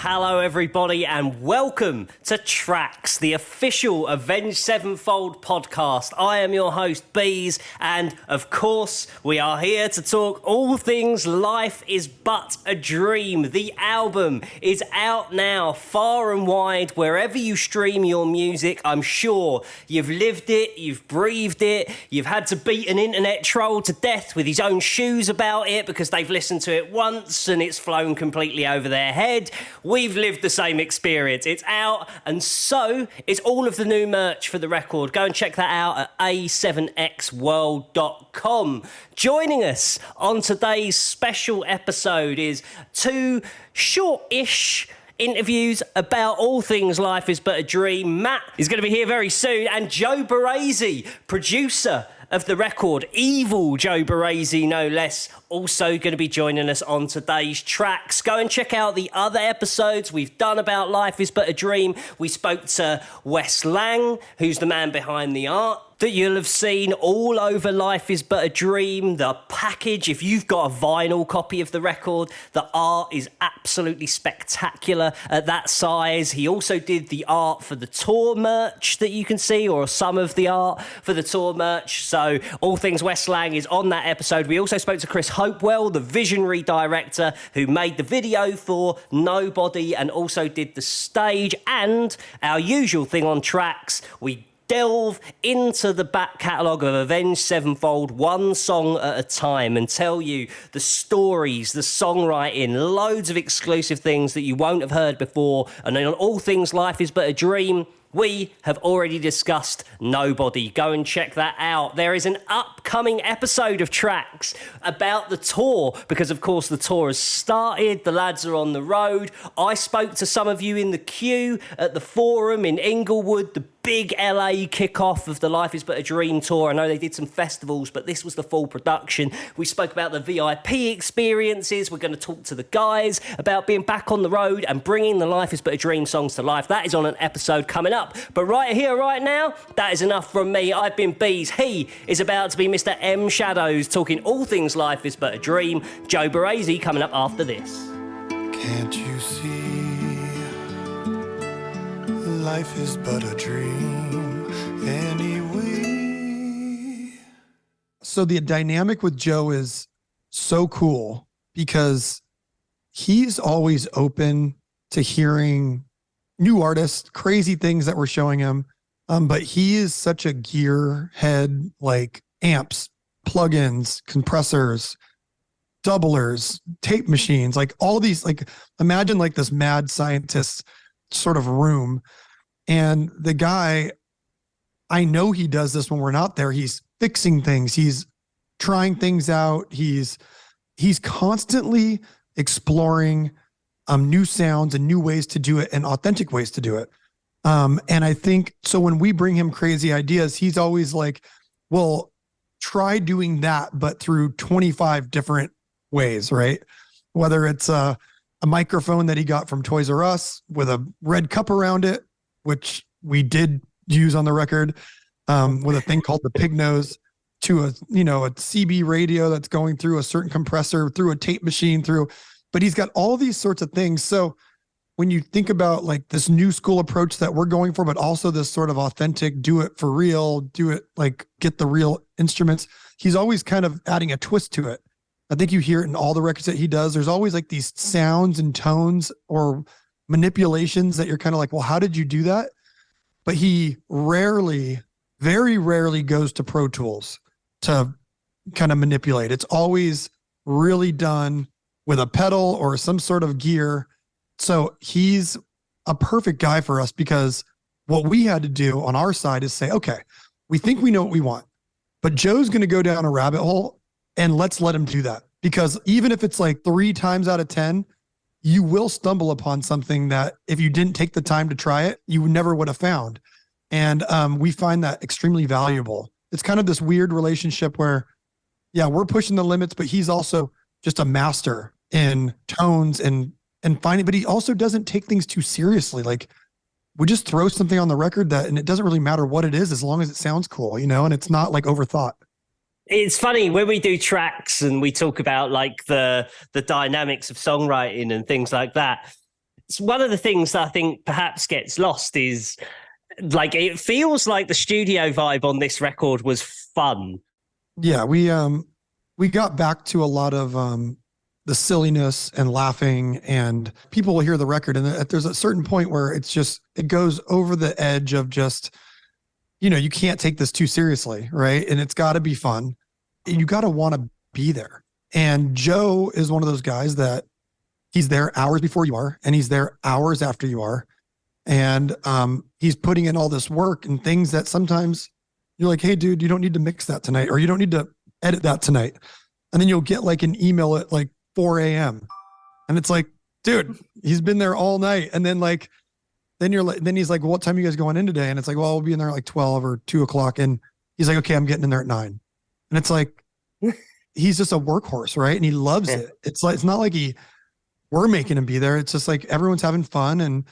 Hello everybody and welcome to TRAX, the official Avenged Sevenfold podcast. I am your host Bees and of course we are here to talk all things Life is But a Dream. The album is out now far and wide wherever you stream your music. I'm sure you've lived it, you've breathed it, you've had to beat an internet troll to death with his own shoes about it because they've listened to it once and it's flown completely over their head. We've lived the same experience. It's out, and so is all of the new merch for the record. Go and check that out at a7xworld.com. Joining us on today's special episode is two short-ish interviews about all things Life is But a Dream. Matt is going to be here very soon, and Joe Barresi, producer of the record, evil Joe Barresi no less, also going to be joining us on today's TRAX. Go and check out the other episodes we've done about Life is But a Dream. We spoke to Wes Lang, who's the man behind the art that you'll have seen all over Life is But a Dream. The package, if you've got a vinyl copy of the record, the art is absolutely spectacular at that size. He also did the art for the tour merch that you can see, or some of the art for the tour merch. So all things Wes Lang is on that episode. We also spoke to Chris Hopewell, the visionary director who made the video for Nobody and also did the stage. And our usual thing on TRAX, we delve into the back catalogue of Avenged Sevenfold, one song at a time, and tell you the stories, the songwriting, loads of exclusive things that you won't have heard before. And then on all things Life is But a Dream, we have already discussed Nobody. Go and check that out. There is an upcoming episode of TRAX about the tour, because of course the tour has started. The lads are on the road. I spoke to some of you in the queue at the Forum in Inglewood, the big LA kickoff of the Life is But a Dream tour. I know they did some festivals, but this was the full production. We spoke about the VIP experiences. We're going to talk to the guys about being back on the road and bringing the Life is But a Dream songs to life. That is on an episode coming up. But right here, right now, that is enough from me. I've been Bees. He is about to be Mr. M Shadows, talking all things Life is But a Dream. Joe Barresi coming up after this. Can't you see? Life is but a dream anyway. So the dynamic with Joe is so cool because he's always open to hearing new artists, crazy things that we're showing him. But he is such a gearhead, like amps, plugins, compressors, doublers, tape machines, like all these, like imagine like this mad scientist sort of room. And the guy, I know he does this when we're not there. He's fixing things. He's trying things out. He's constantly exploring new sounds and new ways to do it and authentic ways to do it. And I think, so when we bring him crazy ideas, he's always like, well, try doing that, but through 25 different ways, right? Whether it's a microphone that he got from Toys R Us with a red cup around it, which we did use on the record, with a thing called the pig nose, to a CB radio that's going through a certain compressor, through a tape machine, but he's got all these sorts of things. So when you think about like this new school approach that we're going for, but also this sort of authentic, do it for real, do it like get the real instruments, he's always kind of adding a twist to it. I think you hear it in all the records that he does. There's always like these sounds and tones or manipulations that you're kind of like, well, how did you do that? But he rarely, very rarely goes to Pro Tools to kind of manipulate. It's always really done with a pedal or some sort of gear. So he's a perfect guy for us because what we had to do on our side is say, okay, we think we know what we want, but Joe's going to go down a rabbit hole and let's let him do that. Because even if it's like 3 times out of 10, you will stumble upon something that if you didn't take the time to try it, you never would have found. And we find that extremely valuable. It's kind of this weird relationship where, yeah, we're pushing the limits, but he's also just a master in tones and finding, but he also doesn't take things too seriously. Like we just throw something on the record and it doesn't really matter what it is as long as it sounds cool, and it's not like overthought. It's funny when we do TRAX and we talk about like the dynamics of songwriting and things like that. one of the things that I think perhaps gets lost is like it feels like the studio vibe on this record was fun. Yeah, we got back to a lot of the silliness and laughing, and people will hear the record, and there's a certain point where it goes over the edge of just, you can't take this too seriously, right? And it's got to be fun. You got to want to be there. And Joe is one of those guys that he's there hours before you are, and he's there hours after you are. And he's putting in all this work and things that sometimes you're like, hey, dude, you don't need to mix that tonight, or you don't need to edit that tonight. And then you'll get like an email at like 4 a.m. And it's like, dude, he's been there all night. And then then he's like, well, what time are you guys going in today? And it's like, well, we'll be in there at like 12 or 2 o'clock. And he's like, okay, I'm getting in there at 9. And it's like, he's just a workhorse, right? And he loves it. It's not like we're making him be there. It's just like everyone's having fun and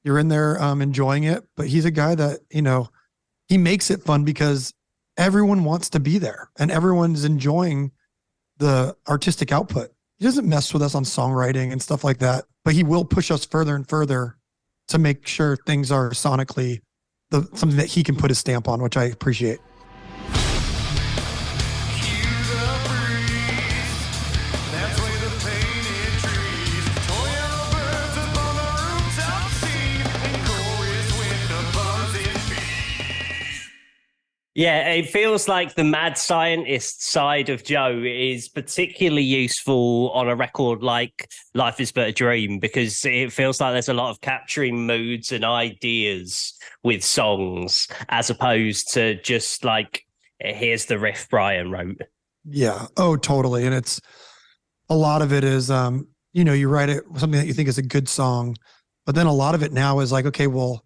you're in there enjoying it. But he's a guy that, he makes it fun because everyone wants to be there and everyone's enjoying the artistic output. He doesn't mess with us on songwriting and stuff like that, but he will push us further and further to make sure things are sonically something that he can put his stamp on, which I appreciate. Yeah, it feels like the mad scientist side of Joe is particularly useful on a record like Life is But a Dream, because it feels like there's a lot of capturing moods and ideas with songs as opposed to just like, here's the riff Brian wrote. Yeah. Oh, totally. And it's a lot of it is, you write it, something that you think is a good song, but then a lot of it now is like, okay, well,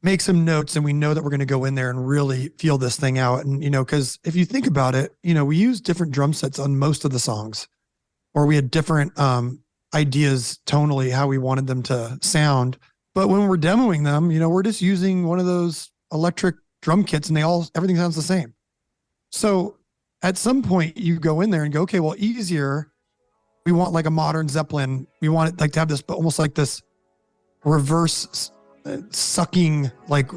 make some notes and we know that we're going to go in there and really feel this thing out. And, because if you think about it, we use different drum sets on most of the songs, or we had different ideas tonally, how we wanted them to sound. But when we're demoing them, we're just using one of those electric drum kits and everything sounds the same. So at some point you go in there and go, okay, well, easier. We want like a modern Zeppelin. We want it like to have this, but almost like this reverse sucking like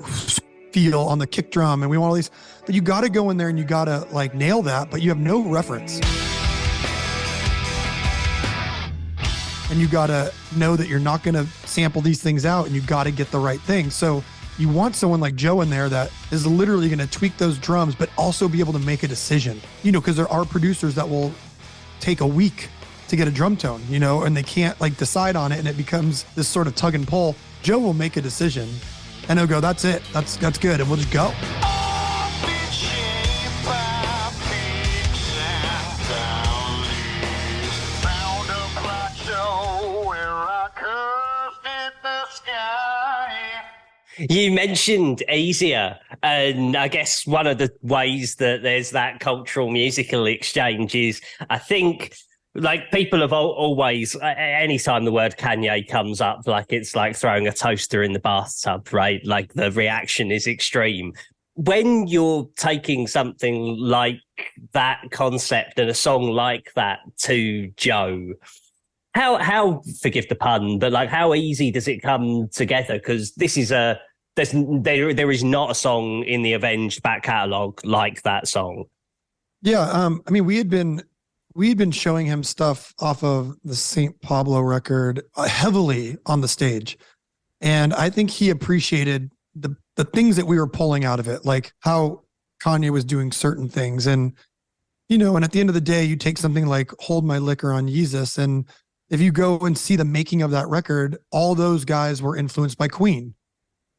feel on the kick drum, and we want all these, but you got to go in there and you got to like nail that, but you have no reference, and you got to know that you're not going to sample these things out, and you got to get the right thing. So you want someone like Joe in there that is literally going to tweak those drums, but also be able to make a decision, because there are producers that will take a week to get a drum tone, and they can't like decide on it, and it becomes this sort of tug and pull. Joe will make a decision and he'll go, that's it. That's good. And we'll just go. You mentioned Easier, and I guess one of the ways that there's that cultural musical exchange is, I think, like people have always, anytime the word Kanye comes up, like it's like throwing a toaster in the bathtub, right? Like the reaction is extreme. When you're taking something like that concept and a song like that to Joe, how forgive the pun, but like how easy does it come together? Because this is there is not a song in the Avenged back catalogue like that song. Yeah, I mean, we'd been showing him stuff off of the St. Pablo record heavily on the stage. And I think he appreciated the things that we were pulling out of it, like how Kanye was doing certain things. And, and at the end of the day, you take something like Hold My Liquor on Yeezus, and if you go and see the making of that record, all those guys were influenced by Queen.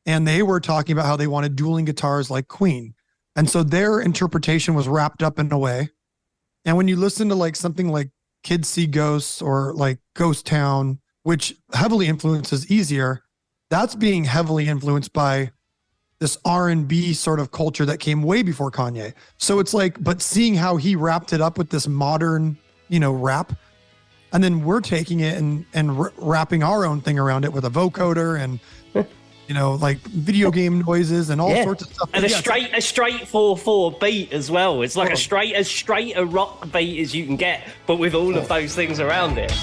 And they were talking about how they wanted dueling guitars like Queen. And so their interpretation was wrapped up in a way. And when you listen to like something like Kids See Ghosts or like Ghost Town, which heavily influences Easier, that's being heavily influenced by this R&B sort of culture that came way before Kanye. So it's like, but seeing how he wrapped it up with this modern, rap, and then we're taking it and wrapping our own thing around it with a vocoder and like video game noises and all sorts of stuff. And a straight 4/4 beat as well. It's like as straight a rock beat as you can get, but with all of those things around it.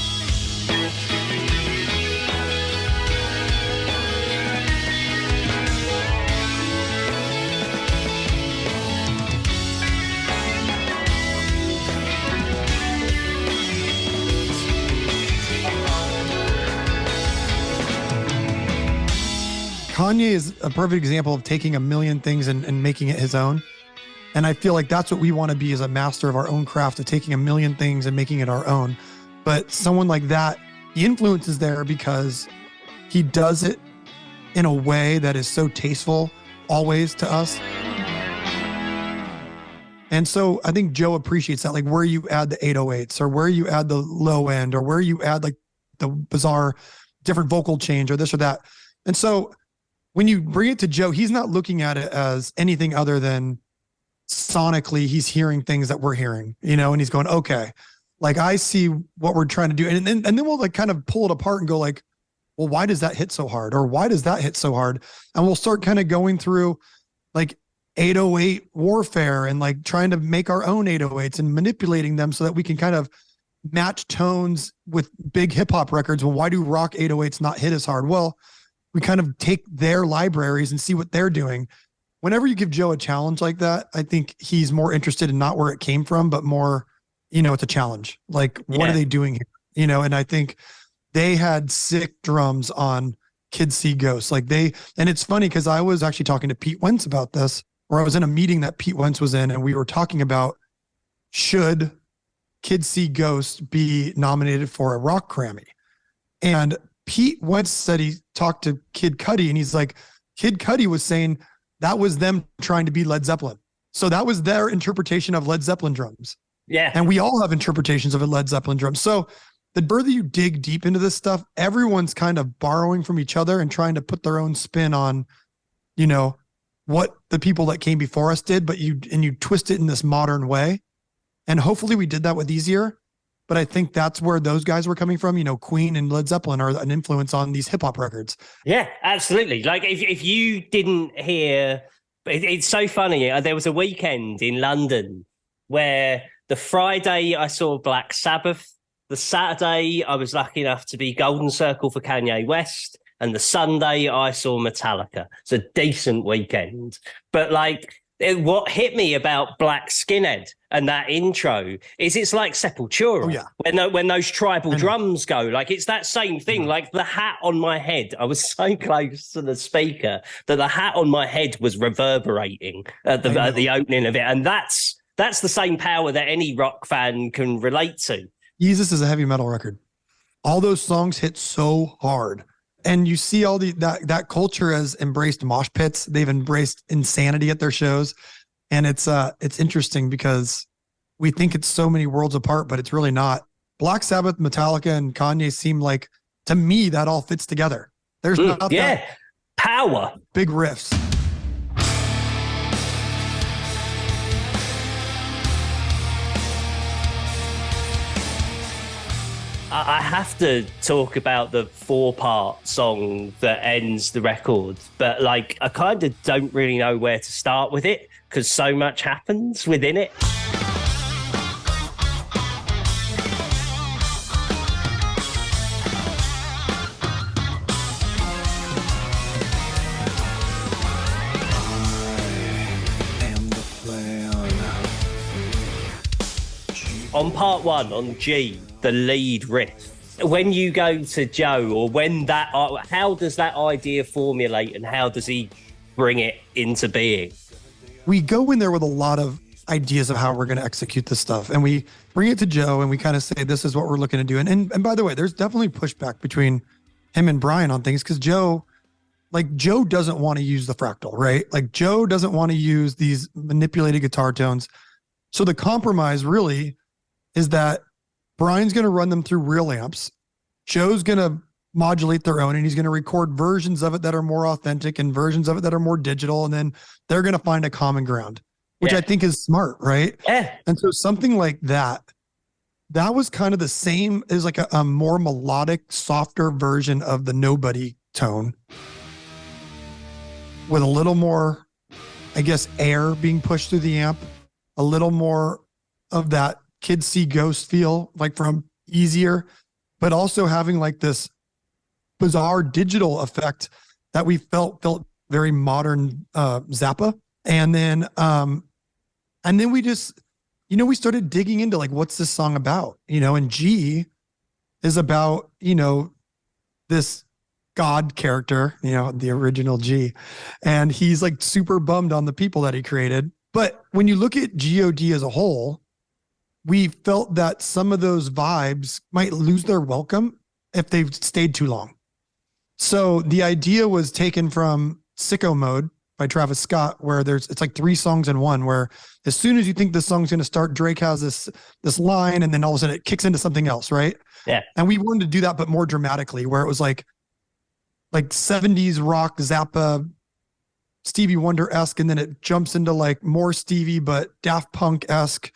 Kanye is a perfect example of taking a million things and making it his own. And I feel like that's what we want to be, as a master of our own craft, of taking a million things and making it our own. But someone like that, the influence is there because he does it in a way that is so tasteful always to us. And so I think Joe appreciates that, like where you add the 808s or where you add the low end or where you add like the bizarre different vocal change or this or that. And so when you bring it to Joe, he's not looking at it as anything other than sonically he's hearing things that we're hearing, and he's going, okay, like I see what we're trying to do. And then we'll like kind of pull it apart and go like, well, why does that hit so hard? Or why does that hit so hard? And we'll start kind of going through like 808 warfare and like trying to make our own 808s and manipulating them so that we can kind of match tones with big hip hop records. Well, why do rock 808s not hit as hard? Well, we kind of take their libraries and see what they're doing. Whenever you give Joe a challenge like that, I think he's more interested in not where it came from, but more, it's a challenge. Like, what are they doing here? And I think they had sick drums on Kids See Ghosts. And it's funny because I was actually talking to Pete Wentz about this, or I was in a meeting that Pete Wentz was in, and we were talking about, should Kids See Ghosts be nominated for a rock Grammy? And Pete Wentz said he talked to Kid Cudi, and he's like, Kid Cudi was saying that was them trying to be Led Zeppelin. So that was their interpretation of Led Zeppelin drums. Yeah. And we all have interpretations of a Led Zeppelin drum. So the further you dig deep into this stuff, everyone's kind of borrowing from each other and trying to put their own spin on, what the people that came before us did, but you twist it in this modern way. And hopefully we did that with Easier. But I think that's where those guys were coming from. Queen and Led Zeppelin are an influence on these hip hop records. Yeah, absolutely. Like if you didn't hear, it's so funny. There was a weekend in London where the Friday I saw Black Sabbath. The Saturday I was lucky enough to be Golden Circle for Kanye West. And the Sunday I saw Metallica. It's a decent weekend. But what hit me about Black Skinhead and that intro is it's like Sepultura. Oh, yeah. When those tribal drums go, like it's that same thing. Yeah. Like the hat on my head, I was so close to the speaker that the hat on my head was reverberating at the opening of it. And that's the same power that any rock fan can relate to. Jesus is a heavy metal record. All those songs hit so hard. And you see all that culture has embraced mosh pits. They've embraced insanity at their shows. And it's interesting because we think it's so many worlds apart, but it's really not. Black Sabbath, Metallica, and Kanye seem like, to me, that all fits together. There's not that power. Big riffs. I have to talk about the 4-part song that ends the record, but I kind of don't really know where to start with it because so much happens within it. On part 1, on G, the lead riff, when you go to Joe, or how does that idea formulate and how does he bring it into being? We go in there with a lot of ideas of how we're going to execute this stuff, and we bring it to Joe and we kind of say, this is what we're looking to do. And by the way, there's definitely pushback between him and Brian on things because Joe doesn't want to use the fractal, right? Like Joe doesn't want to use these manipulated guitar tones. So the compromise really is that Brian's going to run them through real amps. Joe's going to modulate their own, and he's going to record versions of it that are more authentic and versions of it that are more digital. And then they're going to find a common ground, which I think is smart, right? Yeah. And so something like that was kind of the same as like a more melodic, softer version of the Nobody tone with a little more, I guess, air being pushed through the amp, a little more of that Kids See Ghosts feel like from Easier, but also having like this bizarre digital effect that we felt very modern Zappa. And then we just, we started digging into like, what's this song about? And G is about, this God character, the original G. And he's like super bummed on the people that he created. But when you look at God as a whole, we felt that some of those vibes might lose their welcome if they've stayed too long. So the idea was taken from Sicko Mode by Travis Scott, where it's like 3 songs in one, where as soon as you think the song's going to start, Drake has this line, and then all of a sudden it kicks into something else, right? Yeah. And we wanted to do that, but more dramatically, where it was like 70s rock Zappa, Stevie Wonder-esque, and then it jumps into like more Stevie, but Daft Punk-esque,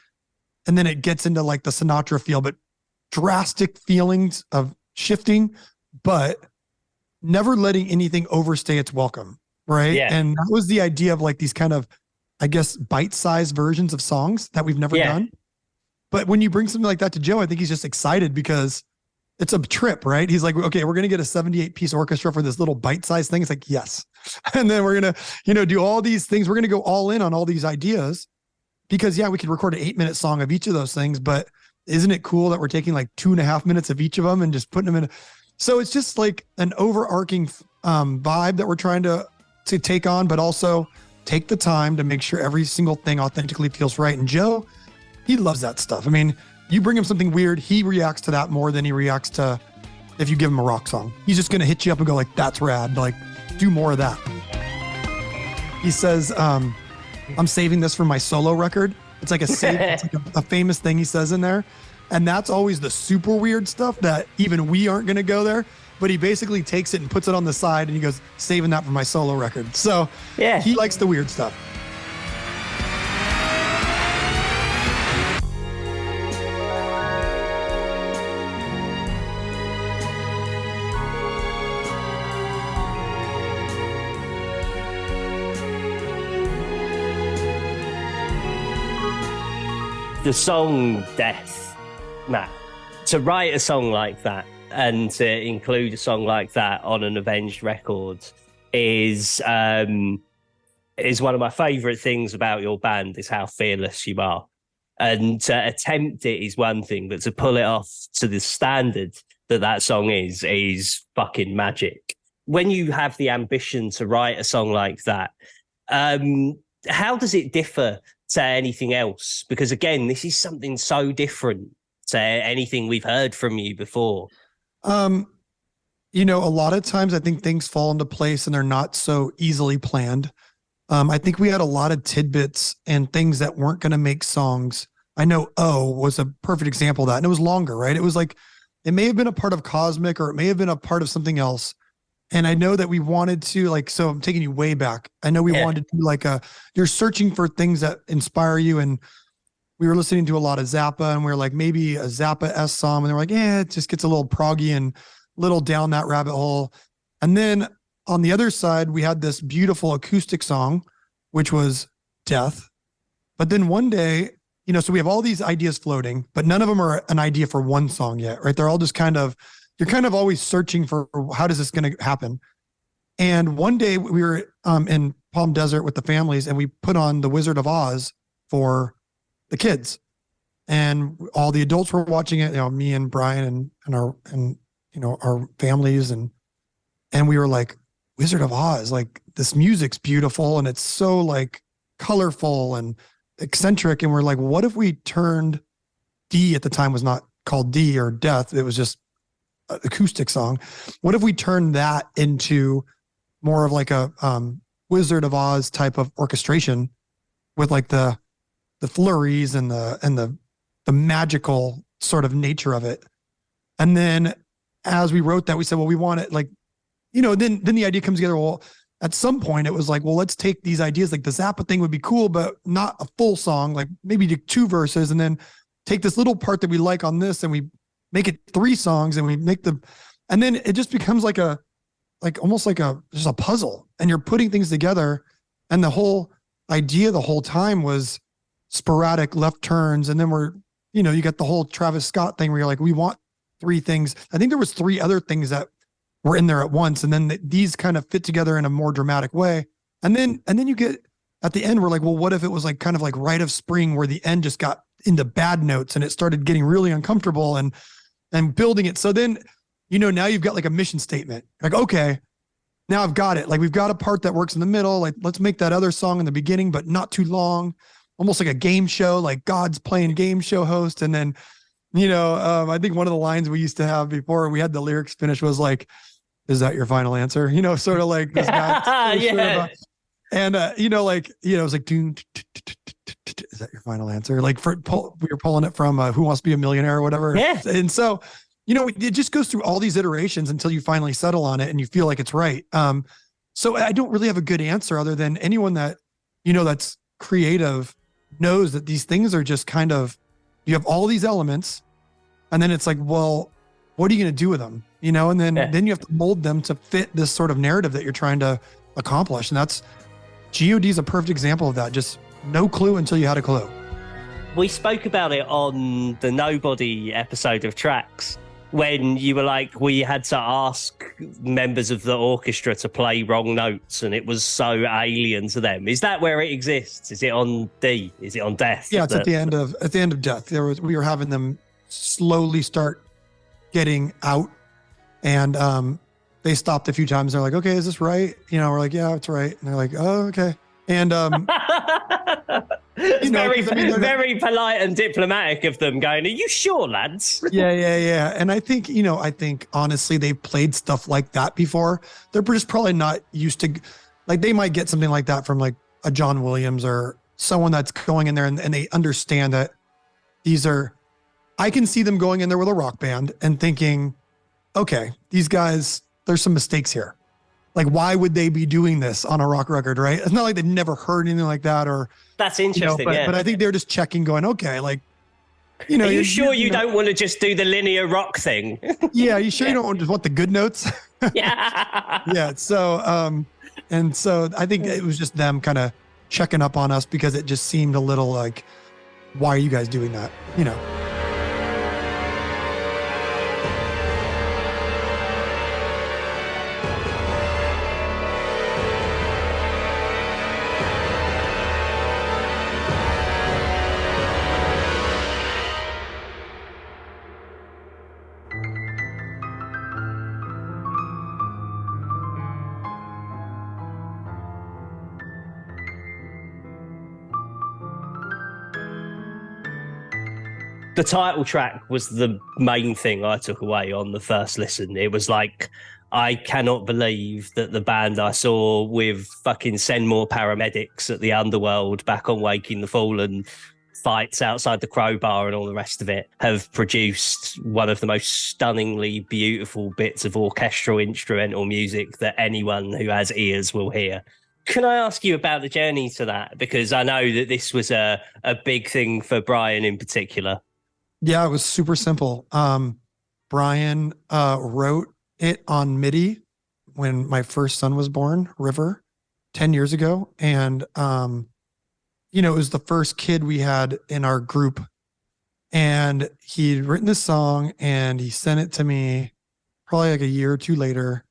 and then it gets into like the Sinatra feel, but drastic feelings of shifting, but never letting anything overstay its welcome, right? Yeah. And that was the idea of like these kind of, I guess, bite-sized versions of songs that we've never done. But when you bring something like that to Joe, I think he's just excited because it's a trip, right? He's like, okay, we're going to get a 78-piece orchestra for this little bite-sized thing. It's like, yes. And then we're going to, do all these things. We're going to go all in on all these ideas because, we could record an 8-minute song of each of those things. But isn't it cool that we're taking like 2.5 minutes of each of them and just putting them in? So it's just like an overarching vibe that we're trying to take on, but also take the time to make sure every single thing authentically feels right. And Joe, he loves that stuff. I mean, you bring him something weird, he reacts to that more than he reacts to if you give him a rock song. He's just going to hit you up and go like, that's rad. Like, do more of that. He says, I'm saving this for my solo record. It's like it's like a famous thing he says in there. And that's always the super weird stuff that even we aren't going to go there. But he basically takes it and puts it on the side and he goes, saving that for my solo record. So he likes the weird stuff. The song Death, Matt, to write a song like that and to include a song like that on an Avenged record is one of my favourite things about your band, is how fearless you are. And to attempt it is one thing, but to pull it off to the standard that song is fucking magic. When you have the ambition to write a song like that, how does it differ to anything else? Because again, this is something so different to anything we've heard from you before. A lot of times I think things fall into place and they're not so easily planned. I think we had a lot of tidbits and things that weren't going to make songs. I know O was a perfect example of that. And it was longer, right? It was like, it may have been a part of Cosmic or it may have been a part of something else. And I know that we wanted to so I'm taking you way back. I know we wanted to do you're searching for things that inspire you. And we were listening to a lot of Zappa and we were like, maybe a Zappa-esque song. And they're like, it just gets a little proggy and little down that rabbit hole. And then on the other side, we had this beautiful acoustic song, which was Death. But then one day, so we have all these ideas floating, but none of them are an idea for one song yet, right? They're all just you're kind of always searching for how does this going to happen? And one day we were in Palm Desert with the families and we put on The Wizard of Oz for the kids. And all the adults were watching it, me and Brian and our families. And we were like, Wizard of Oz, like this music's beautiful and it's so like colorful and eccentric. And we're like, what if we turned D, at the time was not called D or Death, it was just an acoustic song. What if we turned that into more of like a Wizard of Oz type of orchestration with like the flurries and the magical sort of nature of it. And then as we wrote that, we said, well, we want it then the idea comes together. Well, at some point it was like, well, let's take these ideas, like the Zappa thing would be cool, but not a full song, like maybe do 2 verses and then take this little part that we like on this and we make it 3 songs and we make and then it just becomes almost like just a puzzle and you're putting things together. And the whole idea the whole time was sporadic left turns. And then you got the whole Travis Scott thing where you're like, we want 3 things. I think there was 3 other things that were in there at once. And then these kind of fit together in a more dramatic way. And then you get at the end, we're like, well, what if it was like kind of like Rite of Spring where the end just got into bad notes and it started getting really uncomfortable and building it. So then now you've got like a mission statement. Like, okay, now I've got it. Like we've got a part that works in the middle. Like let's make that other song in the beginning, but not too long. Almost like a game show, like God's playing game show host. And then, I think one of the lines we used to have before we had the lyrics finished was like, is that your final answer? Sort of like this guy. Yeah. And, it was like, is that your final answer? Like we were pulling it from Who Wants to Be a Millionaire or whatever. Yeah. And so, it just goes through all these iterations until you finally settle on it and you feel like it's right. So I don't really have a good answer other than anyone that, that's creative knows that these things are just kind of, you have all these elements and then it's like, well, what are you going to do with them? And then you have to mold them to fit this sort of narrative that you're trying to accomplish. And that's God is a perfect example of that. Just no clue until you had a clue. We spoke about it on the Nobody episode of TRAX when you were like, we had to ask members of the orchestra to play wrong notes and it was so alien to them. Is that where it exists? Is it on D? Is it on Death? Yeah, it's at the end of Death. We were having them slowly start getting out and they stopped a few times. They're like, okay, is this right? We're like, yeah, it's right. And they're like, oh, okay. And very polite and diplomatic of them going, are you sure, lads? Yeah. And I think honestly, they've played stuff like that before. They're just probably not used to, like, they might get something like that from like a John Williams or someone that's going in there and they understand that I can see them going in there with a rock band and thinking, okay, these guys, there's some mistakes here. Like, why would they be doing this on a rock record, right? It's not like they've never heard anything like that or... That's interesting, but I think they're just checking going, okay, like, are you sure you don't want to just do the linear rock thing? Yeah, you sure you don't just want the good notes? Yeah. Yeah, so, and so I think it was just them kind of checking up on us because it just seemed a little like, why are you guys doing that? The title track was the main thing I took away on the first listen. It was like, I cannot believe that the band I saw with fucking Send More Paramedics at the Underworld back on Waking the Fallen, fights outside the Crowbar and all the rest of it have produced one of the most stunningly beautiful bits of orchestral instrumental music that anyone who has ears will hear. Can I ask you about the journey to that? Because I know that this was a big thing for Brian in particular. Yeah, it was super simple. Brian wrote it on MIDI when my first son was born, River, 10 years ago. And, it was the first kid we had in our group. And he'd written this song and he sent it to me probably like a year or two later.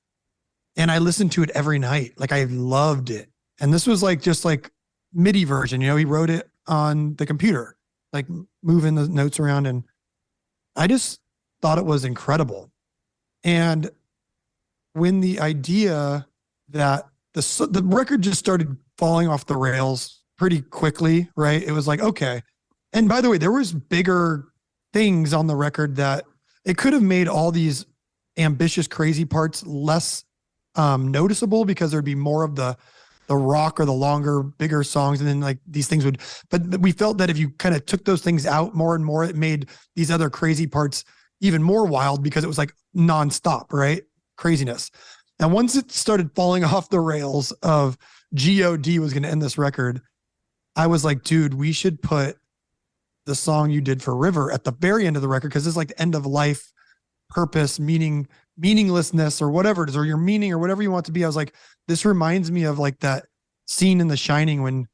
And I listened to it every night. Like, I loved it. And this was like just like MIDI version, he wrote it on the computer, like moving the notes around. And I just thought it was incredible. And when the idea that the record just started falling off the rails pretty quickly, right? It was like, okay. And by the way, there was bigger things on the record that it could have made all these ambitious, crazy parts less noticeable because there'd be more of the rock or the longer, bigger songs. And then like these things but we felt that if you kind of took those things out more and more, it made these other crazy parts even more wild because it was like nonstop, right? Craziness. And once it started falling off the rails of God was going to end this record, I was like, dude, we should put the song you did for River at the very end of the record. Cause it's like the end of life, purpose, meaninglessness or whatever it is, or your meaning or whatever you want to be. I was like, this reminds me of like that scene in The Shining when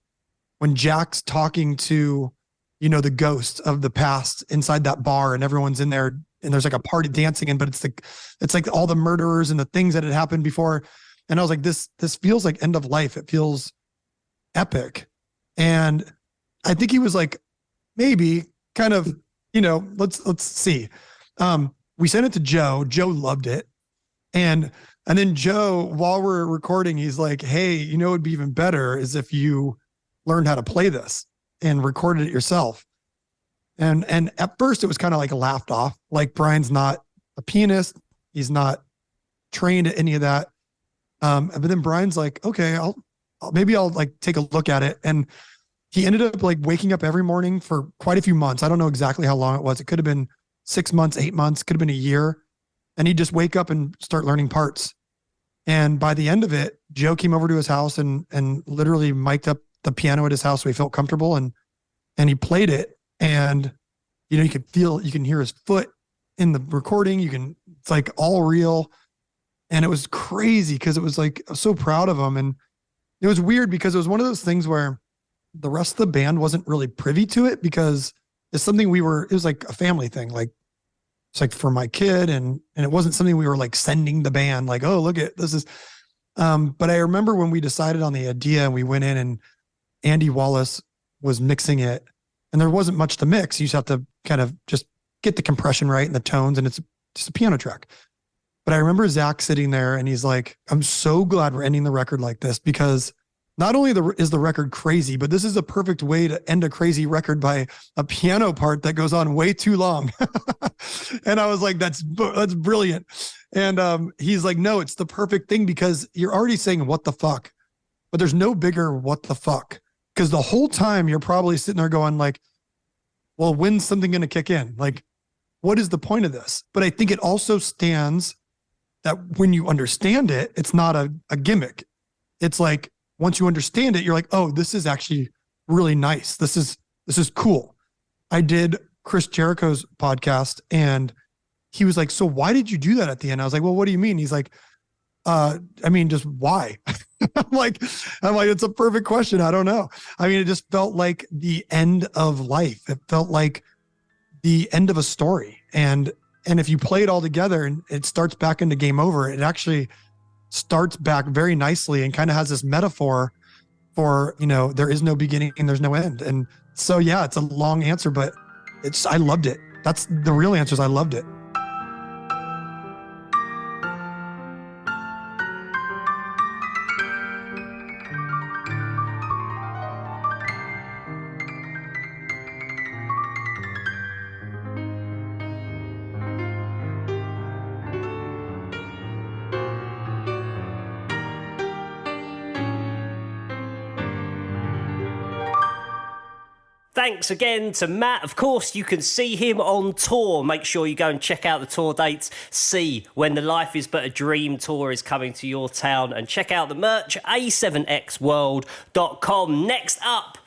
Jack's talking to, the ghost of the past inside that bar and everyone's in there and there's like a party dancing but it's like all the murderers and the things that had happened before. And I was like, this feels like end of life. It feels epic. And I think he was like, maybe kind of, let's see. we sent it to Joe. Joe loved it. And then Joe, while we're recording, he's like, hey, you know, it'd be even better is if you learned how to play this and recorded it yourself. And at first it was kind of like laughed off. Like Brian's not a pianist. He's not trained at any of that. But then Brian's like, okay, maybe I'll like take a look at it. And he ended up like waking up every morning for quite a few months. I don't know exactly how long it was. It could have been 6 months, 8 months, could have been a year. And he'd just wake up and start learning parts. And by the end of it, Joe came over to his house and literally mic'd up the piano at his house so he felt comfortable, and he played it. And you know, you can hear his foot in the recording. It's like all real. And it was crazy because it was like, I was so proud of him. And it was weird because it was one of those things where the rest of the band wasn't really privy to it because it's something it was like a family thing. Like, it's like for my kid, and it wasn't something we were like sending the band like, oh, look at this is. But I remember when we decided on the idea and we went in and Andy Wallace was mixing it, and there wasn't much to mix. You just have to kind of just get the compression right and the tones, and it's just a piano track. But I remember Zach sitting there and he's like, I'm so glad we're ending the record like this because not only is the record crazy, but this is a perfect way to end a crazy record by a piano part that goes on way too long. And I was like, that's brilliant. And he's like, no, it's the perfect thing because you're already saying what the fuck, but there's no bigger what the fuck. Because the whole time you're probably sitting there going like, well, when's something going to kick in? Like, what is the point of this? But I think it also stands that when you understand it, it's not a gimmick. It's like, once you understand it, you're like, oh, this is actually really nice. This is cool. I did Chris Jericho's podcast and he was like, so why did you do that at the end? I was like, well, what do you mean? He's like, I mean, just why? I'm like, it's a perfect question. I don't know. I mean, it just felt like the end of life. It felt like the end of a story. And if you play it all together and it starts back into game over, it actually starts back very nicely and kind of has this metaphor for, you know, there is no beginning and there's no end. And so, yeah, it's a long answer, but I loved it. That's the real answer is I loved it. Thanks again to Matt. Of course, you can see him on tour. Make sure you go and check out the tour dates, see when the Life Is But a Dream tour is coming to your town, and check out the merch, a7xworld.com. Next up,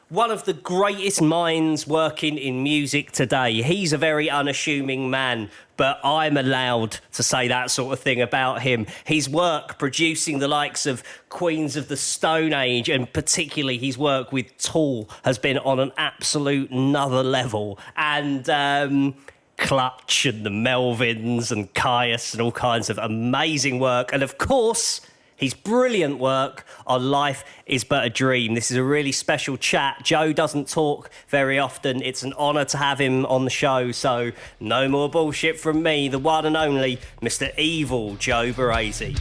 one of the greatest minds working in music today. He's a very unassuming man, but I'm allowed to say that sort of thing about him. His work producing the likes of Queens of the Stone Age, and particularly his work with Tool, has been on an absolute another level. And Clutch and the Melvins and Caius and all kinds of amazing work. And of course, his brilliant work on Life Is But a Dream. This is a really special chat. Joe doesn't talk very often. It's an honour to have him on the show, so no more bullshit from me, the one and only Mr. Evil Joe Barresi.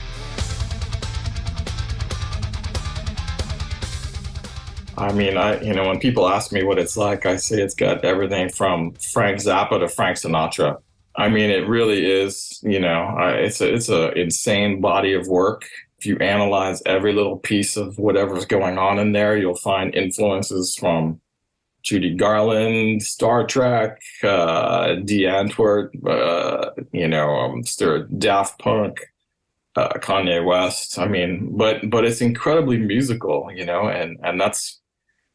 I mean, when people ask me what it's like, I say it's got everything from Frank Zappa to Frank Sinatra. I mean, it really is, it's a insane body of work. If you analyze every little piece of whatever's going on in there, you'll find influences from Judy Garland, Star Trek, Dee Antwoord, Daft Punk, Kanye West. I mean, but it's incredibly musical, and that's,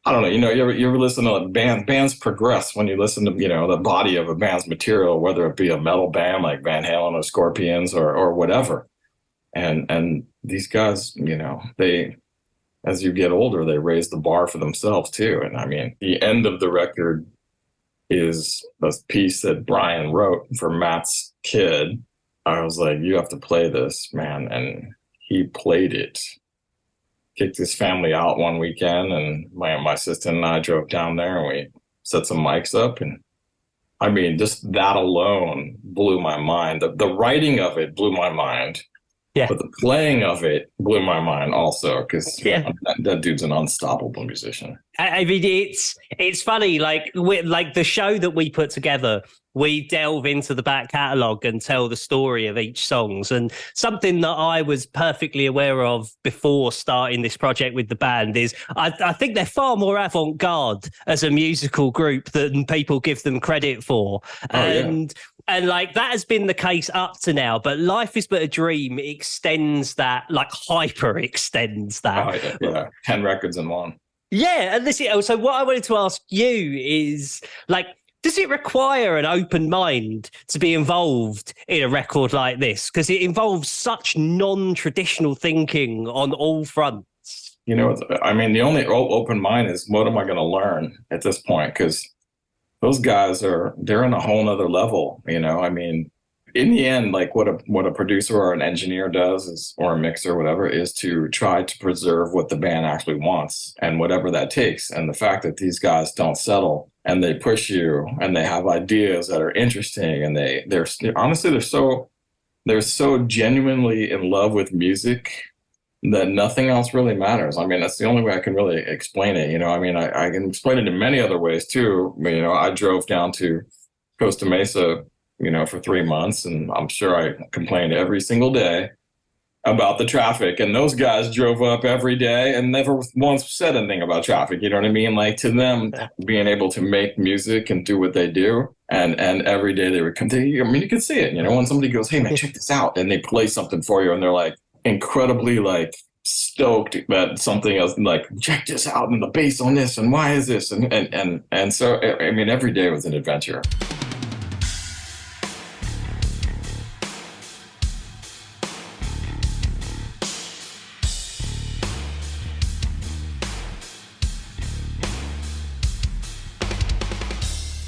I don't know, you ever listen to bands progress when you listen to, the body of a band's material, whether it be a metal band like Van Halen or Scorpions or whatever. And these guys, they, as you get older, they raise the bar for themselves too. And I mean, the end of the record is a piece that Brian wrote for Matt's kid. I was like, you have to play this, man. And he played it. Kicked his family out one weekend, and my assistant and I drove down there and we set some mics up, and I mean, just that alone blew my mind. The writing of it blew my mind. Yeah. But the playing of it blew my mind also, because Yeah. that dude's an unstoppable musician. I mean, it's funny. Like the show that we put together, we delve into the back catalogue and tell the story of each songs. And something that I was perfectly aware of before starting this project with the band is I think they're far more avant-garde as a musical group than people give them credit for. And like that has been the case up to now, but Life is But a Dream extends that, like hyper extends that. Oh, yeah. 10 records in one. Yeah, and so what I wanted to ask you is, like, does it require an open mind to be involved in a record like this? Because it involves such non-traditional thinking on all fronts. You know, I mean, the only open mind is, what am I going to learn at this point? Because those guys they're on a whole nother level, you know? I mean, in the end, like what a producer or an engineer does or a mixer, whatever, is to try to preserve what the band actually wants and whatever that takes. And the fact that these guys don't settle and they push you and they have ideas that are interesting, and they're honestly, they're so genuinely in love with music that nothing else really matters. I mean, that's the only way I can really explain it. You know, I mean, I can explain it in many other ways too. You know, I drove down to Costa Mesa, you know, for 3 months, and I'm sure I complained every single day about the traffic. And those guys drove up every day and never once said anything about traffic. You know what I mean? Like, to them, being able to make music and do what they do, and every day they would come to, I mean, you can see it. You know, when somebody goes, "Hey man, check this out," and they play something for you, and they're like incredibly like stoked that something else, like, "Check this out, and the bass on this, and why is this?" And so, I mean, every day was an adventure.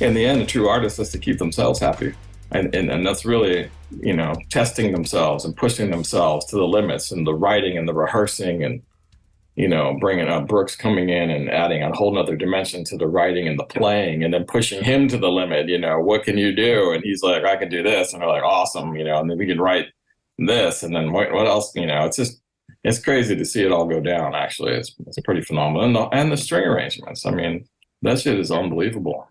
In the end, a true artist has to keep themselves happy. And that's really, you know, testing themselves and pushing themselves to the limits, and the writing and the rehearsing, and, you know, bringing up Brooks coming in and adding a whole nother dimension to the writing and the playing, and then pushing him to the limit. You know, what can you do? And he's like, "I can do this." And they're like, "Awesome." You know, and then we can write this. And then what else? You know, it's crazy to see it all go down. Actually, it's pretty phenomenal. And the string arrangements. I mean, that shit is unbelievable.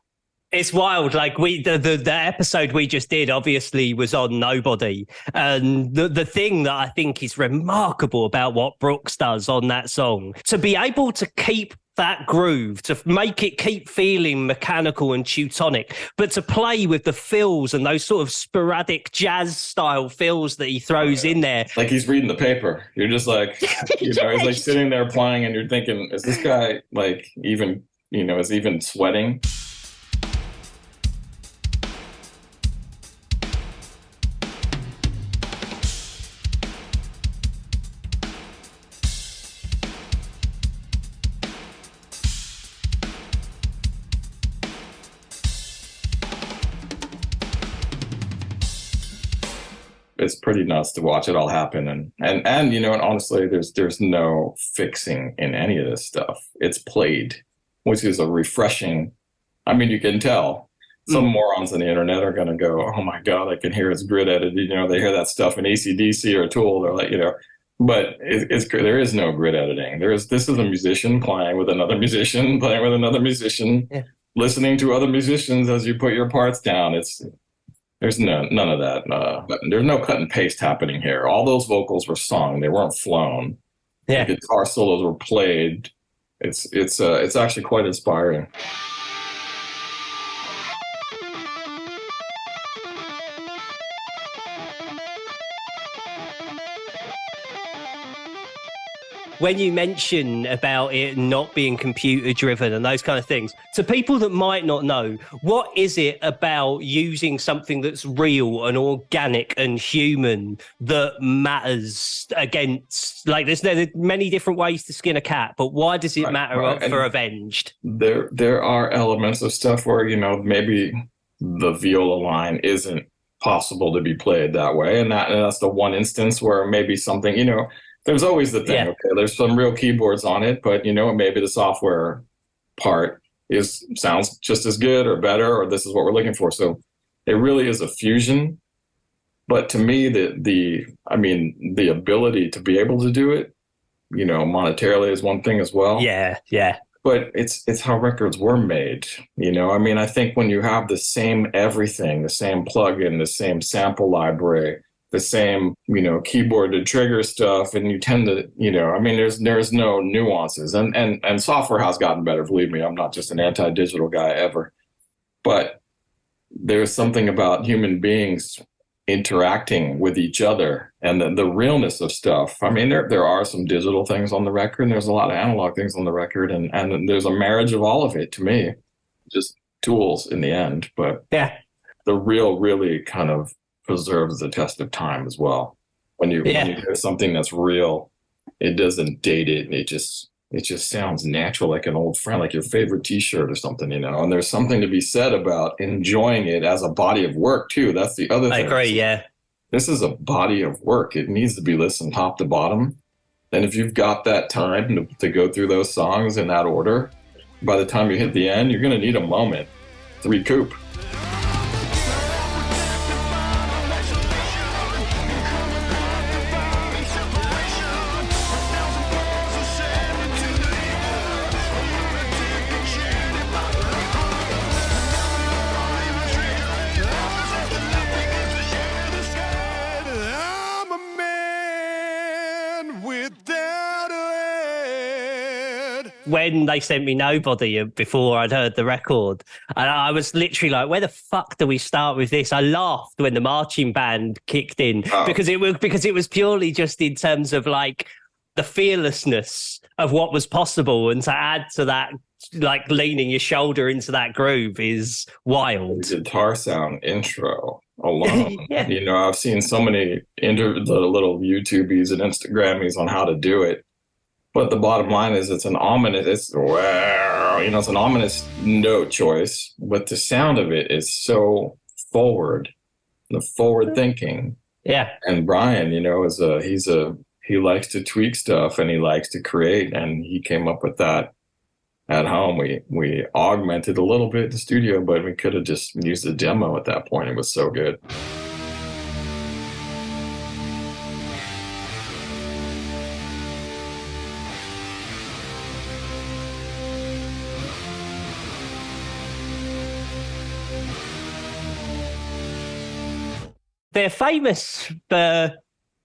It's wild. Like the episode we just did obviously was on Nobody. And the thing that I think is remarkable about what Brooks does on that song, to be able to keep that groove, to make it keep feeling mechanical and Teutonic, but to play with the fills and those sort of sporadic jazz style fills that he throws in there. Like he's reading the paper. You're just like, you know, he's like sitting there playing, and you're thinking, is this guy like even, you know, is even sweating? It's pretty nuts to watch it all happen. And you know, and honestly, there's no fixing in any of this stuff. It's played, which is a refreshing. I mean, you can tell some morons on the internet are going to go, "Oh my God, I can hear it's grid edited." You know, they hear that stuff in AC/DC or Tool. They're like, you know, but there is no grid editing. This is a musician playing with another musician, playing with another musician, listening to other musicians as you put your parts down. There's none of that. There's no cut and paste happening here. All those vocals were sung; they weren't flown. Yeah, the guitar solos were played. It's actually quite inspiring. When you mention about it not being computer driven and those kind of things, to people that might not know, what is it about using something that's real and organic and human that matters against, like, there's many different ways to skin a cat, but why does it matter for Avenged? There are elements of stuff where, you know, maybe the viola line isn't possible to be played that way. And that's the one instance where maybe something, you know, there's always the thing, okay, there's some real keyboards on it, but, you know, maybe the software part sounds just as good or better, or this is what we're looking for. So it really is a fusion. But to me, the ability to be able to do it, monetarily is one thing as well. Yeah, yeah. But it's how records were made. I think when you have the same everything, the same plugin, the same sample library, the same, keyboard to trigger stuff, and you tend to, there's no nuances. And software has gotten better, believe me. I'm not just an anti-digital guy ever. But there's something about human beings interacting with each other and the realness of stuff. There are some digital things on the record, and there's a lot of analog things on the record, and there's a marriage of all of it to me. Just tools in the end, but yeah, the real really kind of preserves the test of time as well. When you hear something that's real, it doesn't date it. It just sounds natural, like an old friend, like your favorite T-shirt or something, And there's something to be said about enjoying it as a body of work too. That's the other thing. I agree. Yeah, this is a body of work. It needs to be listened top to bottom. And if you've got that time to go through those songs in that order, by the time you hit the end, you're going to need a moment to recoup. When they sent me Nobody before I'd heard the record, and I was literally like, where the fuck do we start with this? I laughed when the marching band kicked in because it was purely just in terms of like the fearlessness of what was possible, and to add to that, like leaning your shoulder into that groove is wild. The guitar sound intro alone. Yeah. I've seen so many the little YouTubies and Instagrammies on how to do it. But the bottom line is it's an ominous note choice, but the sound of it is so forward thinking. Yeah. And Brian, he likes to tweak stuff and he likes to create, and he came up with that at home. We augmented a little bit in the studio, but we could have just used a demo at that point. It was so good. They're famous for,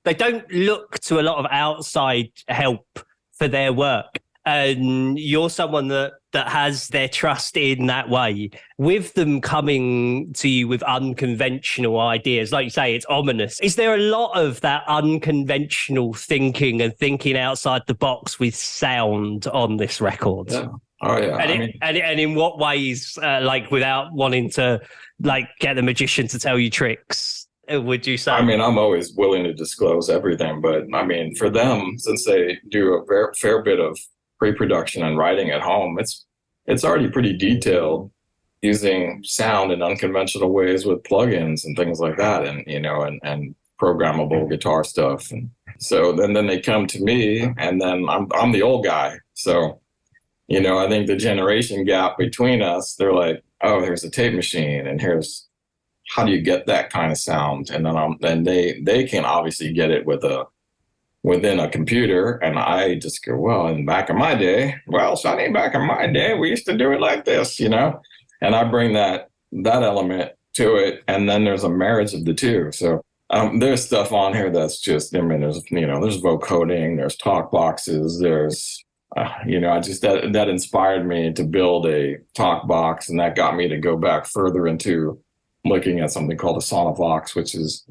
they don't look to a lot of outside help for their work. And you're someone that has their trust in that way. With them coming to you with unconventional ideas, like you say, it's ominous. Is there a lot of that unconventional thinking and thinking outside the box with sound on this record? Yeah. Oh yeah. And in what ways, like without wanting to like get the magician to tell you tricks, would you say? I'm always willing to disclose everything, but for them, since they do a fair bit of pre-production and writing at home, it's already pretty detailed, using sound in unconventional ways with plugins and things like that, and and programmable guitar stuff. And so then they come to me, and then I'm the old guy. So I think the generation gap between us, they're like, oh, here's a tape machine, and here's how do you get that kind of sound? And then they can obviously get it within a computer, and I just go, well, back in my day, we used to do it like this, and I bring that element to it, and then there's a marriage of the two. So there's stuff on here that's just, there's vocoding, there's talk boxes, there's that inspired me to build a talk box, and that got me to go back further into looking at something called a Sonovox, which is,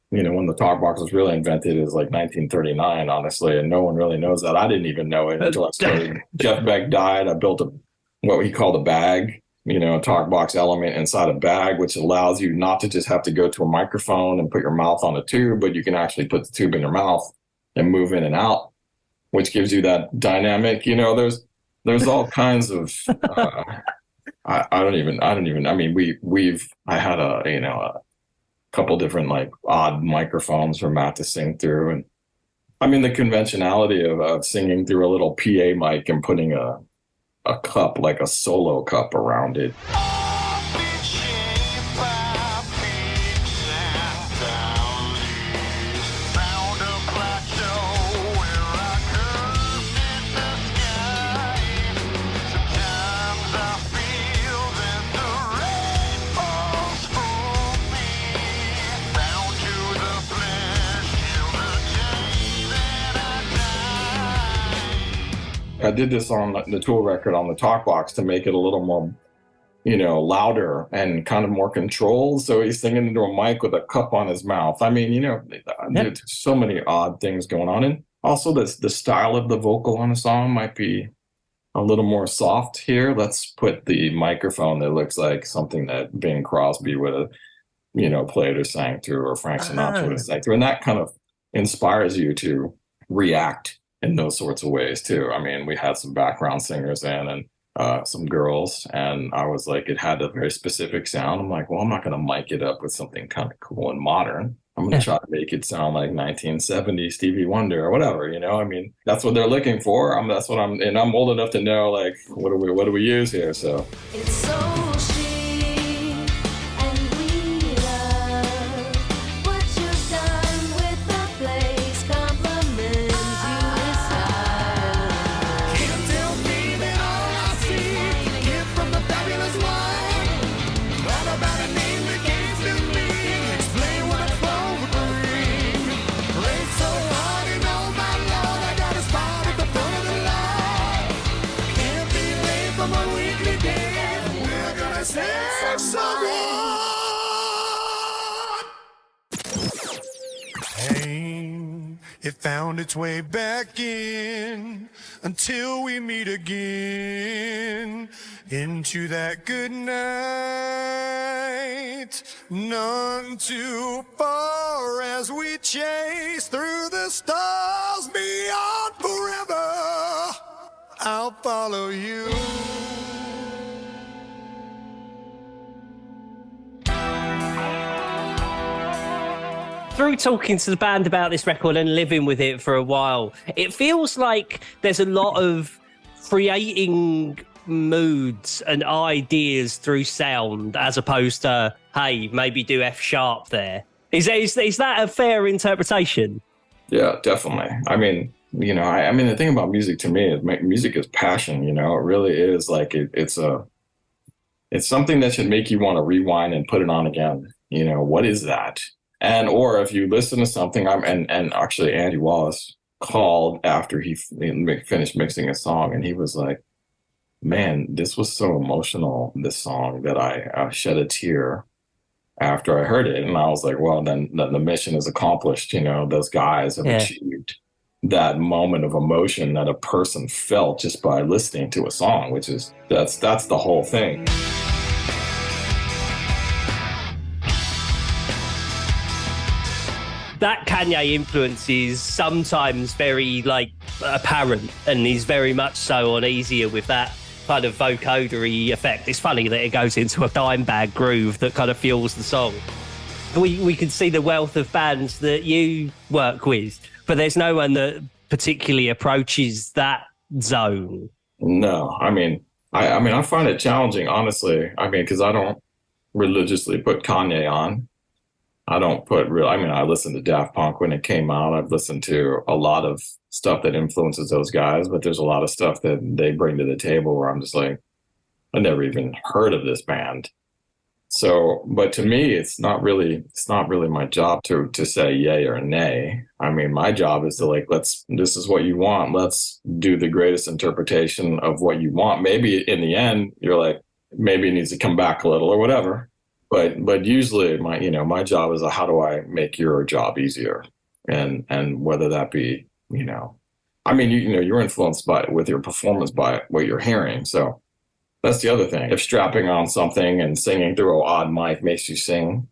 when the talk box was really invented, is like 1939, honestly, and no one really knows that. I didn't even know it until I started. Jeff Beck died. I built what he called a bag, a talk box element inside a bag, which allows you not to just have to go to a microphone and put your mouth on a tube, but you can actually put the tube in your mouth and move in and out, which gives you that dynamic. There's all kinds of. I had a couple different like odd microphones for Matt to sing through, and the conventionality of singing through a little PA mic and putting a a cup, like a solo cup around it. I did this on the Tool record on the talk box to make it a little more, louder and kind of more controlled. So he's singing into a mic with a cup on his mouth. I mean, there's so many odd things going on. And also the style of the vocal on a song might be a little more soft here. Let's put the microphone that looks like something that Bing Crosby would have, played or sang through, or Frank Sinatra would have sang through. And that kind of inspires you to react in those sorts of ways too. I mean, we had some background singers in and some girls, and I was like, it had a very specific sound. I'm like, well, I'm not going to mic it up with something kind of cool and modern. I'm going to try to make it sound like 1970 Stevie Wonder or whatever, I mean, that's what they're looking for. And I'm old enough to know, like, what do we use here? So it's so chic, and we love what you've done with the place. Compliments you with style. Can't tell me that all I see came from the fabulous one. All about a name that came to me. Explain what it's for bring. Played so hard and oh my Lord, I got a spot at the front of the line. Can't be late for my weekly dance. We're gonna save someone. Pain, it found its way back in until we meet again into that good night. None too far as we chase through the stars beyond forever. I'll follow you. Through talking to the band about this record and living with it for a while, it feels like there's a lot of creating moods and ideas through sound, as opposed to, hey, maybe do F sharp there. Is that a fair interpretation? yeah, definitely. I mean, I mean, the thing about music to me is music is passion. It really is. Like it's something that should make you want to rewind and put it on again. What is that? And or if you listen to something, and actually Andy Wallace called after he finished mixing a song, and he was like, "Man, this was so emotional, this song, that I shed a tear after I heard it." And I was like, "Well, then the mission is accomplished." Those guys have achieved that moment of emotion that a person felt just by listening to a song, which is that's the whole thing. That Kanye influence is sometimes very apparent, and he's very much so on Easier with that kind of vocodery effect. It's funny that it goes into a dime bag groove that kind of fuels the song. We can see the wealth of bands that you work with, but there's no one that particularly approaches that zone. No, I mean, I find it challenging, honestly. I mean, because I don't religiously put Kanye on. I don't put I listened to Daft Punk when it came out. I've listened to a lot of stuff that influences those guys, but there's a lot of stuff that they bring to the table where I'm just like, I never even heard of this band. So, but to me, it's not really my job to say yay or nay. I mean, my job is to this is what you want. Let's do the greatest interpretation of what you want. Maybe in the end, you're like, maybe it needs to come back a little or whatever. But usually my job is how do I make your job easier, and whether that be you're influenced with your performance by what you're hearing. So that's the other thing. If strapping on something and singing through an odd mic makes you sing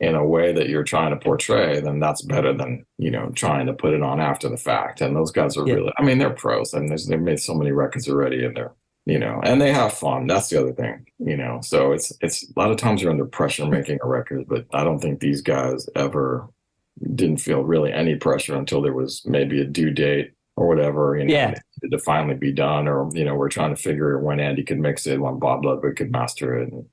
in a way that you're trying to portray, then that's better than trying to put it on after the fact. And those guys are really, they're pros, and they've made so many records already, and they're and they have fun. That's the other thing, so it's a lot of times you're under pressure making a record, but I don't think these guys ever didn't feel really any pressure until there was maybe a due date or whatever, Yeah. it needed to finally be done, or, we're trying to figure when Andy could mix it, when Bob Ludwig could master it. And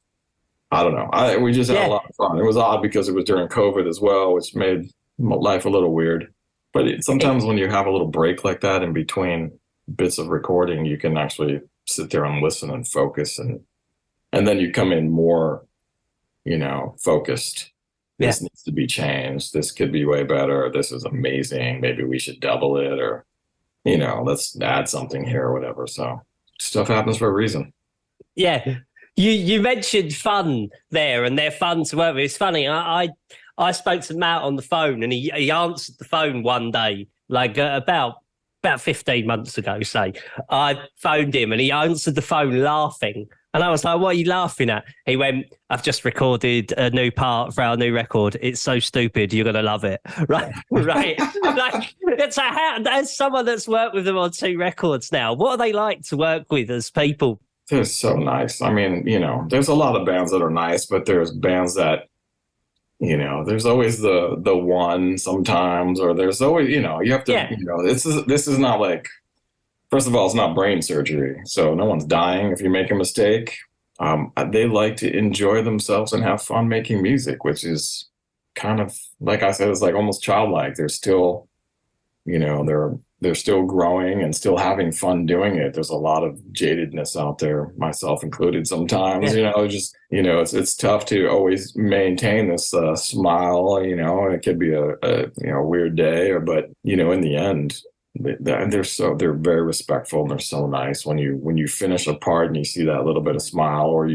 I don't know. We just had a lot of fun. It was odd because it was during COVID as well, which made life a little weird. But sometimes when you have a little break like that in between bits of recording, you can actually sit there and listen and focus, and then you come in more, focused. This needs to be changed. This could be way better. This is amazing. Maybe we should double it, or, let's add something here or whatever. So stuff happens for a reason. Yeah. You mentioned fun there, and they're fun to work with. It's funny. I spoke to Matt on the phone, and he answered the phone one day, like about 15 months ago, say. I phoned him and he answered the phone laughing. And I was like, what are you laughing at? He went, I've just recorded a new part for our new record. It's so stupid. You're going to love it. Right. Right. Like, it's as someone that's worked with them on 2 records now, what are they like to work with as people? They're so nice. I mean, there's a lot of bands that are nice, but there's bands that, there's always the one sometimes, or there's always, you have to, this is not like, first of all, it's not brain surgery. So no one's dying if you make a mistake. They like to enjoy themselves and have fun making music, which is kind of, like I said, it's like almost childlike. They're still, they're still growing and still having fun doing it. There's a lot of jadedness out there, myself included sometimes, it's tough to always maintain this smile, it could be a weird day, but, in the end, they're very respectful, and they're so nice when you finish a part and you see that little bit of smile, or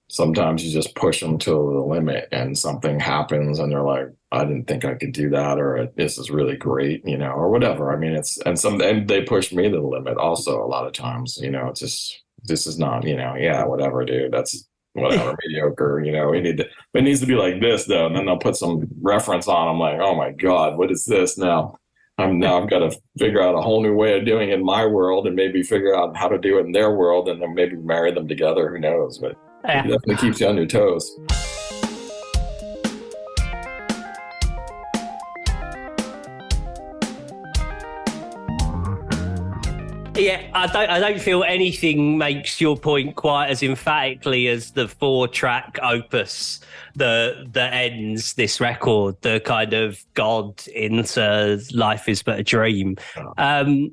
sometimes you just push them to the limit and something happens and they're like, I didn't think I could do that, or this is really great, or whatever. I mean, and they push me to the limit also a lot of times, it's just, this is not, whatever, dude, that's whatever, mediocre, it needs to be like this though. And then they'll put some reference on. I'm like, oh my God, what is this now? I've got to figure out a whole new way of doing it in my world, and maybe figure out how to do it in their world, and then maybe marry them together. Who knows? But it definitely keeps you on your toes. Yeah, I don't feel anything makes your point quite as emphatically as the 4-track opus that ends this record, the kind of God into Life Is But a Dream. I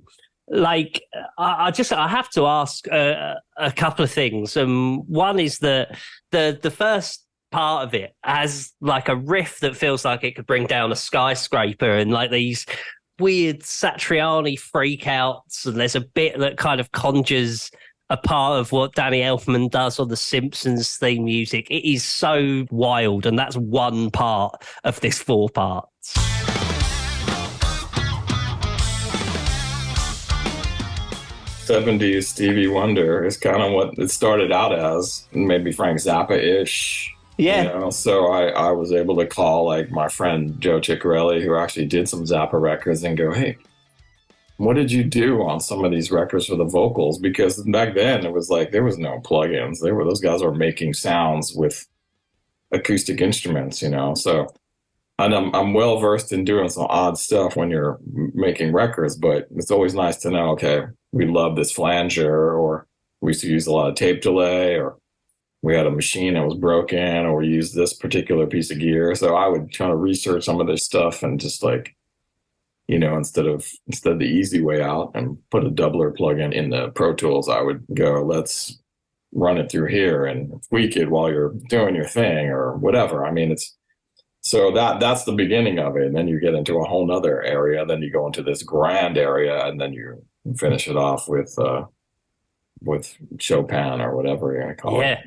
have to ask a couple of things. One is that the first part of it has like a riff that feels like it could bring down a skyscraper, and like these weird Satriani freakouts, and there's a bit that kind of conjures a part of what Danny Elfman does on The Simpsons theme music. It is so wild, and that's one part of this 4 parts. '70s Stevie Wonder is kind of what it started out as, maybe Frank Zappa-ish. Yeah. So I was able to call like my friend Joe Ciccarelli, who actually did some Zappa records, and go, hey, what did you do on some of these records for the vocals? Because back then it was like, there was no plugins. Those guys were making sounds with acoustic instruments, So, and I'm well versed in doing some odd stuff when you're making records, but it's always nice to know, okay, we love this flanger, or we used to use a lot of tape delay, or we had a machine that was broken, or we used this particular piece of gear. So I would try to research some of this stuff, and just like, instead of the easy way out and put a doubler plugin in the Pro Tools, I would go, let's run it through here and tweak it while you're doing your thing or whatever. I mean, so that's the beginning of it. And then you get into a whole nother area. Then you go into this grand area, and then you finish it off with Chopin or whatever you're going to call it. Yeah.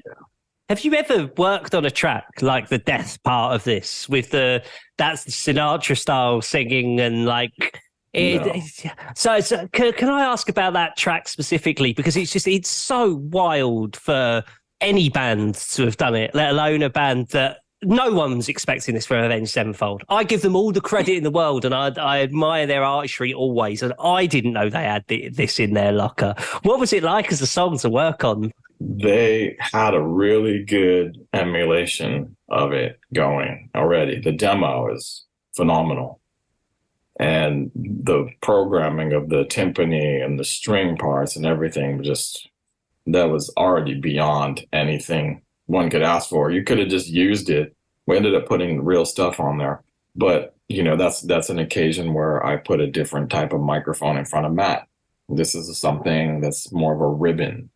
Have you ever worked on a track like the death part of this with that's the Sinatra style singing and like No. So can I ask about that track specifically? Because it's so wild for any band to have done it, let alone a band that no one's expecting this for Avenged Sevenfold. I give them all the credit in the world, and I admire their artistry always, and I didn't know they had this in their locker. What was it like as a song to work on? They had a really good emulation of it going already. The demo is phenomenal. And the programming of the timpani and the string parts and everything, just that was already beyond anything one could ask for. You could have just used it. We ended up putting real stuff on there, but that's an occasion where I put a different type of microphone in front of Matt. This is something that's more of a ribbon,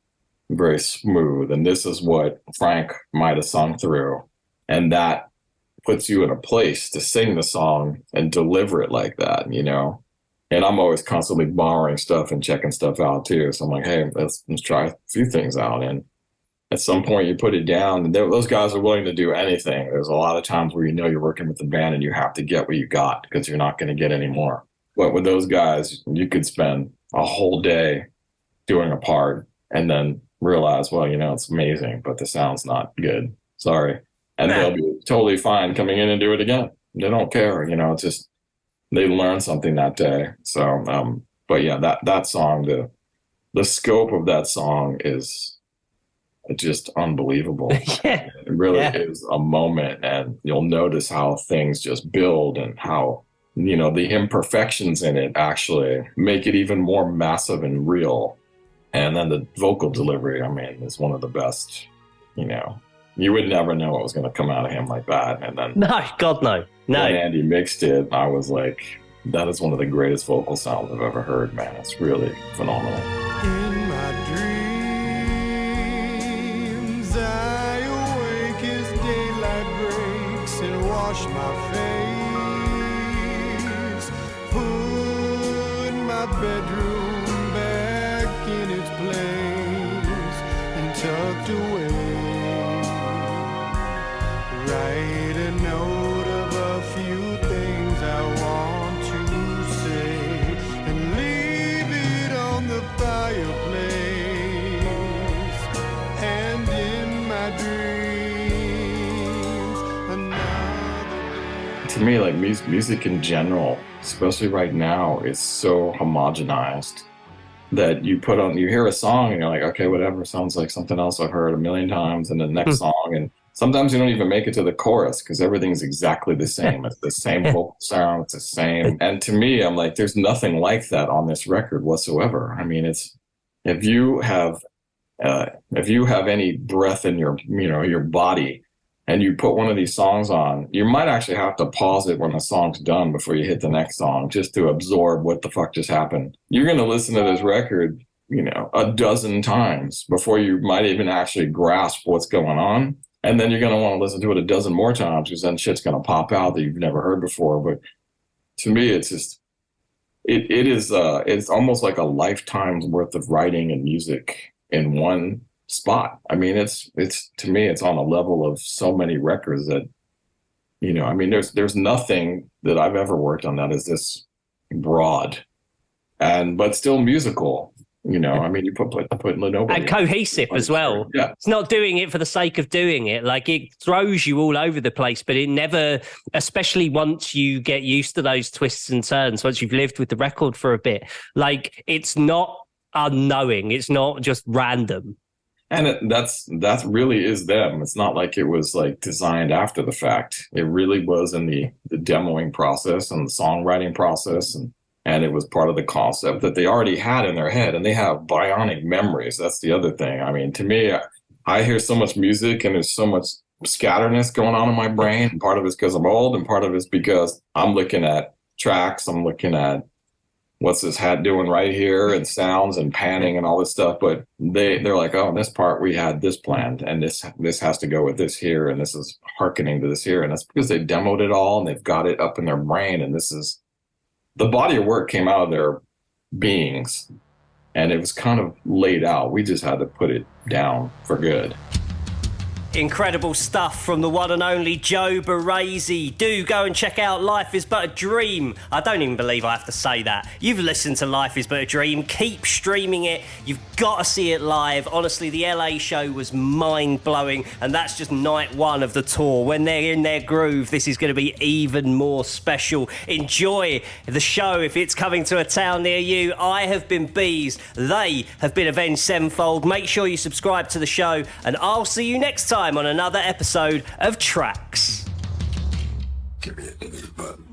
very smooth, and this is what Frank might have sung through, and that puts you in a place to sing the song and deliver it like that, And I'm always constantly borrowing stuff and checking stuff out too. So I'm like, hey, let's try a few things out. And at some point you put it down, and those guys are willing to do anything. There's a lot of times where you're working with the band and you have to get what you got because you're not going to get any more. But with those guys, you could spend a whole day doing a part and then realize, well, it's amazing, but the sound's not good. Sorry. And they'll be totally fine coming in and do it again. They don't care. It's just they learned something that day. So, but yeah, that song, the scope of that song is just unbelievable. Yeah. It really is a moment, and you'll notice how things just build and how, the imperfections in it actually make it even more massive and real. And then the vocal delivery, is one of the best, You would never know what was going to come out of him like that. And then No, God, no. when Andy mixed it, I was like, that is one of the greatest vocal sounds I've ever heard, man. It's really phenomenal. In my dreams, I awake as daylight breaks and wash my face. Put my bedroom back in its place and tucked away. Write a note of a few things I want to say and leave it on the fireplace. And in my dreams, another day. To me, like music in general, especially right now, is so homogenized that you hear a song and you're like, okay, whatever, sounds like something else I've heard a million times, and the next song, and sometimes you don't even make it to the chorus because everything's exactly the same. It's the same vocal sound, it's the same. And to me, I'm like, there's nothing like that on this record whatsoever. It's if you have any breath in your body, and you put one of these songs on, you might actually have to pause it when the song's done before you hit the next song, just to absorb what the fuck just happened. You're going to listen to this record, a dozen times before you might even actually grasp what's going on. And then you're going to want to listen to it a dozen more times because then shit's going to pop out that you've never heard before. But to me, it's just, it's almost like a lifetime's worth of writing and music in one spot. It's to me, it's on a level of so many records that, there's nothing that I've ever worked on that is this broad but still musical. You put nobody and cohesive as well. Yeah. It's not doing it for the sake of doing it. Like, it throws you all over the place, but it never, especially once you get used to those twists and turns, once you've lived with the record for a bit, like, it's not unknowing. It's not just random. And that really is them. It's not like it was like designed after the fact. It really was in the demoing process and the songwriting process, and it was part of the concept that they already had in their head, and they have bionic memories. That's the other thing. To me, I hear so much music and there's so much scatterness going on in my brain. And part of it's because I'm old, and part of it's because I'm looking at tracks. I'm looking at what's this hat doing right here, and sounds and panning and all this stuff. But they're like, oh, in this part we had this planned, and this has to go with this here, and this is hearkening to this here. And that's because they demoed it all and they've got it up in their brain, and this is the body of work came out of their beings, and it was kind of laid out. We just had to put it down for good. Incredible stuff from the one and only Joe Barresi. Do go and check out Life Is But a Dream. I don't even believe I have to say that. You've listened to Life Is But a Dream. Keep streaming it. You've got to see it live. Honestly, the LA show was mind-blowing, and that's just night one of the tour. When they're in their groove, this is going to be even more special. Enjoy the show if it's coming to a town near you. I have been Bees. They have been Avenged Sevenfold. Make sure you subscribe to the show, and I'll see you next time on another episode of TRAX. Give me a button.